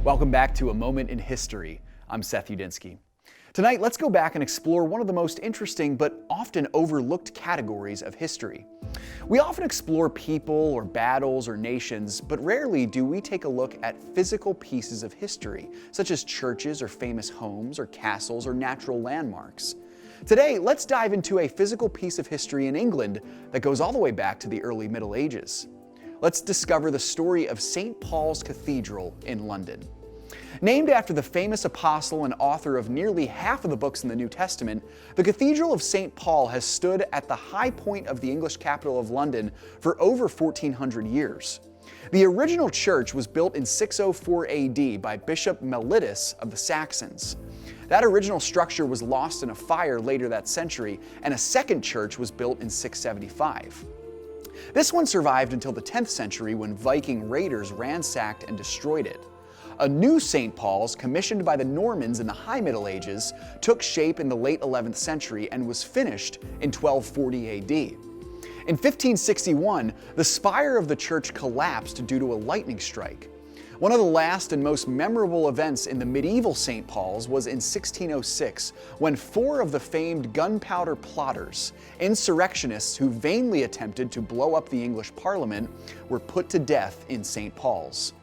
Welcome back to A Moment in History. I'm Seth Udinsky. Tonight, let's go back and explore one of the most interesting but often overlooked categories of history. We often explore people or battles or nations, but rarely do we take a look at physical pieces of history, such as churches or famous homes or castles or natural landmarks. Today, let's dive into a physical piece of history in England that goes all the way back to the early Middle Ages. Let's discover the story of St. Paul's Cathedral in London. Named after the famous apostle and author of nearly half of the books in the New Testament, the Cathedral of St. Paul has stood at the high point of the English capital of London for over 1,400 years. The original church was built in 604 AD by Bishop Mellitus of the Saxons. That original structure was lost in a fire later that century, and a second church was built in 675. This one survived until the 10th century when Viking raiders ransacked and destroyed it. A new St. Paul's, commissioned by the Normans in the High Middle Ages, took shape in the late 11th century and was finished in 1240 AD. In 1561, the spire of the church collapsed due to a lightning strike. One of the last and most memorable events in the medieval St. Paul's was in 1606, when 4 of the famed gunpowder plotters, insurrectionists who vainly attempted to blow up the English Parliament, were put to death in St. Paul's.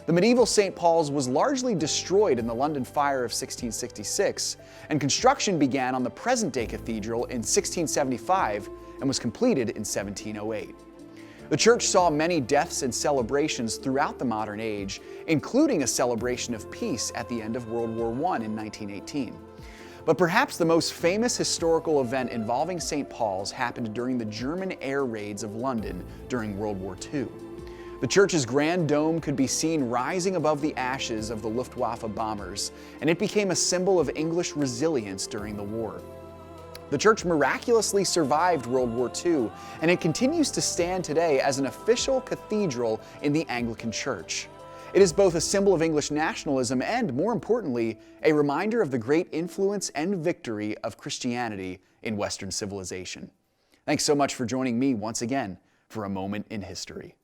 The medieval St. Paul's was largely destroyed in the London Fire of 1666, and construction began on the present-day cathedral in 1675 and was completed in 1708. The church saw many deaths and celebrations throughout the modern age, including a celebration of peace at the end of World War I in 1918. But perhaps the most famous historical event involving St. Paul's happened during the German air raids of London during World War II. The church's grand dome could be seen rising above the ashes of the Luftwaffe bombers, and it became a symbol of English resilience during the war. The church miraculously survived World War II, and it continues to stand today as an official cathedral in the Anglican Church. It is both a symbol of English nationalism and, more importantly, a reminder of the great influence and victory of Christianity in Western civilization. Thanks so much for joining me once again for A Moment in History.